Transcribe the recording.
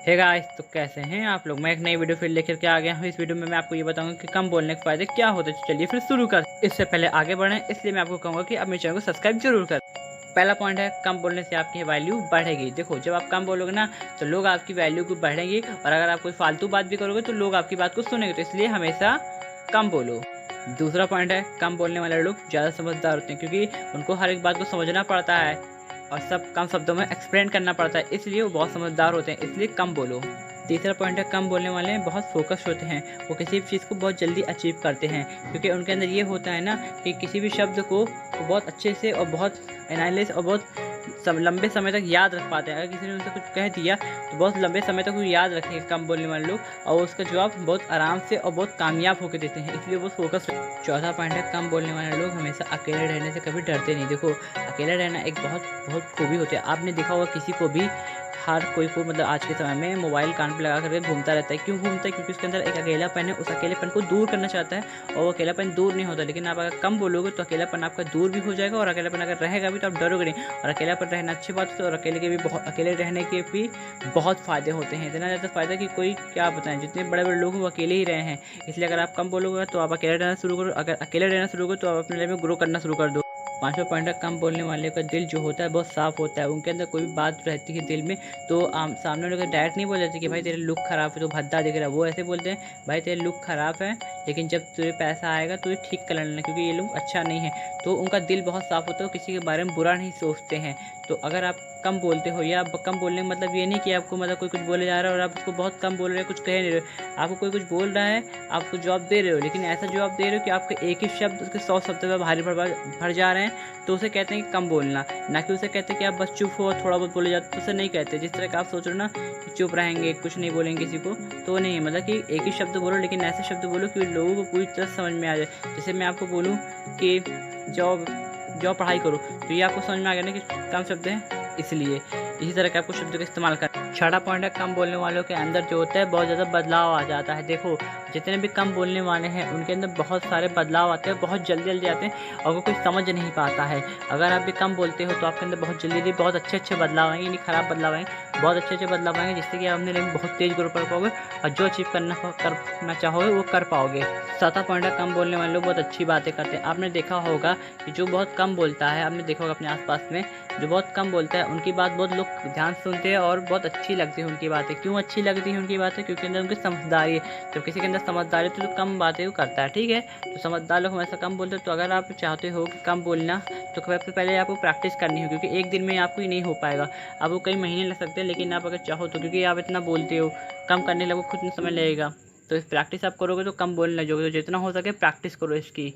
Hey guys, तो कैसे हैं आप लोग। मैं एक नई वीडियो फिर लेकर के आ गया हूँ। इस वीडियो में मैं आपको ये बताऊंगा कि कम बोलने के फायदे क्या होते हैं। तो चलिए फिर शुरू कर। इससे पहले आगे बढ़ें इसलिए मैं आपको कहूँगा कि आप मेरे चैनल को सब्सक्राइब जरूर कर। पहला पॉइंट है, कम बोलने से आपकी वैल्यू बढ़ेगी। देखो, जब आप कम बोलोगे ना तो लोग आपकी वैल्यू को बढ़ेंगी, और अगर आप कोई फालतू बात भी करोगे तो लोग आपकी बात को सुनेंगे। तो इसलिए हमेशा कम बोलो। दूसरा पॉइंट है, कम बोलने वाले लोग ज़्यादा समझदार होते हैं, क्योंकि उनको हर एक बात को समझना पड़ता है और सब कम शब्दों में एक्सप्लेन करना पड़ता है, इसलिए वो बहुत समझदार होते हैं। इसलिए कम बोलो। तीसरा पॉइंट है, कम बोलने वाले बहुत फोकस होते हैं। वो किसी भी चीज़ को बहुत जल्दी अचीव करते हैं, क्योंकि उनके अंदर ये होता है ना कि किसी भी शब्द को वो बहुत अच्छे से और बहुत एनालिसिस और बहुत लंबे समय तक याद रख पाते हैं। अगर किसी ने उनसे कुछ कह दिया तो बहुत लंबे समय तक वो याद रखेंगे कम बोलने वाले लोग, और उसका जवाब बहुत आराम से और बहुत कामयाब होकर देते हैं, इसलिए वो फोकस। चौथा पॉइंट है, कम बोलने वाले लोग हमेशा अकेले रहने से कभी डरते नहीं। देखो, अकेले रहना एक बहुत बहुत खूबी होती है। आपने देखा होगा किसी को भी, हर कोई को मतलब आज के समय में मोबाइल कान पे लगा करके घूमता रहता है। क्यों घूमता है? क्योंकि उसके अंदर एक अकेलापन है, उस अकेलेपन को दूर करना चाहता है, और वो अकेलापन दूर नहीं होता। लेकिन आप अगर कम बोलोगे तो अकेलापन आपका दूर भी हो जाएगा, और अकेलापन अगर रहेगा भी तो आप डरोगे नहीं। और अकेलापन रहना अच्छी बात है, और अकेले रहने के भी बहुत फ़ायदे होते हैं। इतना ज़्यादा फ़ायदा कि कोई क्या बताएं। जितने बड़े बड़े लोग हैं वो अकेले ही रहे हैं। इसलिए अगर आप कम बोलोगे तो आप अकेले रहना शुरू करो। अगर अकेले रहना शुरू करो तो आप अपने लाइफ में ग्रो करना शुरू कर दो। पांचवा पॉइंट है, कम बोलने वाले का दिल जो होता है बहुत साफ होता है। उनके अंदर कोई भी बात रहती है दिल में तो सामने वाले को डायरेक्ट नहीं बोल जाते कि भाई तेरे लुक खराब है तो भद्दा दिख रहा है। वो ऐसे बोलते हैं, भाई तेरे लुक खराब है लेकिन जब तुझे पैसा आएगा तो ये ठीक कर लेना, क्योंकि ये लुक अच्छा नहीं है। तो उनका दिल बहुत साफ होता है, वो किसी के बारे में बुरा नहीं सोचते हैं। तो अगर आप कम बोलते हो, या कम बोलने का मतलब ये नहीं कि आपको मतलब कोई कुछ बोले जा रहा है और आप उसको बहुत कम बोल रहे हो, कुछ कह नहीं रहे हो। आपको कोई कुछ बोल रहा है, आप कुछ जवाब दे रहे हो, लेकिन ऐसा जवाब दे रहे हो कि आपके एक ही शब्द उसके 100 शब्द में भारी भर जा रहे हैं, तो उसे कहते हैं कि कम बोलना। ना कि उसे कहते हैं कि आप बस चुप हो और थोड़ा बहुत बोले जाते, तो उसे नहीं कहते। जिस तरह का आप सोच रहे हो ना कि चुप रहेंगे, कुछ नहीं बोलेंगे किसी को, तो नहीं। मतलब कि एक ही शब्द बोलो, लेकिन ऐसे शब्द बोलो कि लोगों को पूरी तरह समझ में आ जाए। जैसे मैं आपको बोलूँ कि जॉब जॉब पढ़ाई करो, तो ये आपको समझ में आ गया ना कि कम शब्द हैं, इसलिए इसी तरह के आपको शब्दों का इस्तेमाल कर। छठा पॉइंट है, कम बोलने वालों के अंदर जो होता है बहुत ज़्यादा बदलाव आ जाता है। देखो, जितने भी कम बोलने वाले हैं उनके अंदर बहुत सारे बदलाव आते हैं, बहुत जल्दी जल्दी आते हैं, और वो कोई समझ नहीं पाता है। अगर आप भी कम बोलते हो तो आपके अंदर बहुत जल्दी बहुत अच्छे अच्छे बदलाव आएंगे, नहीं खराब बदलाव आएंगे, बहुत अच्छे अच्छे बदलाव आएंगे, जिससे कि आप अपने लाइफ में बहुत तेज ग्रो कर पाओगे, और जो अचीव करना चाहोगे वो कर पाओगे। सातवां पॉइंट है, कम बोलने वाले लोग बहुत अच्छी बातें करते हैं। आपने देखा होगा कि जो बहुत कम बोलता है, आपने देखा होगा अपने आसपास में जो बहुत कम बोलता है, उनकी बात बहुत लोग ध्यान से सुनते हैं और बहुत अच्छी लगती है उनकी बातें। क्यों अच्छी लगती है उनकी बातें? क्योंकि अंदर उनकी समझदारी है। जब किसी के अंदर समझदारी है तो जो कम बातें वो करता है, ठीक है। तो समझदार लोग हमेशा कम बोलते हैं। तो अगर आप चाहते हो कि कम बोलना, तो सबसे पहले आपको प्रैक्टिस करनी हो, क्योंकि एक दिन में आपको ही नहीं हो पाएगा। आपको कई महीने लग सकते हैं, लेकिन आप अगर चाहो तो, क्योंकि आप इतना बोलते हो, कम करने लगो खुद में समय लगेगा। तो इस प्रैक्टिस आप करोगे तो कम बोलने लगोगे। तो जितना हो सके प्रैक्टिस करो इसकी।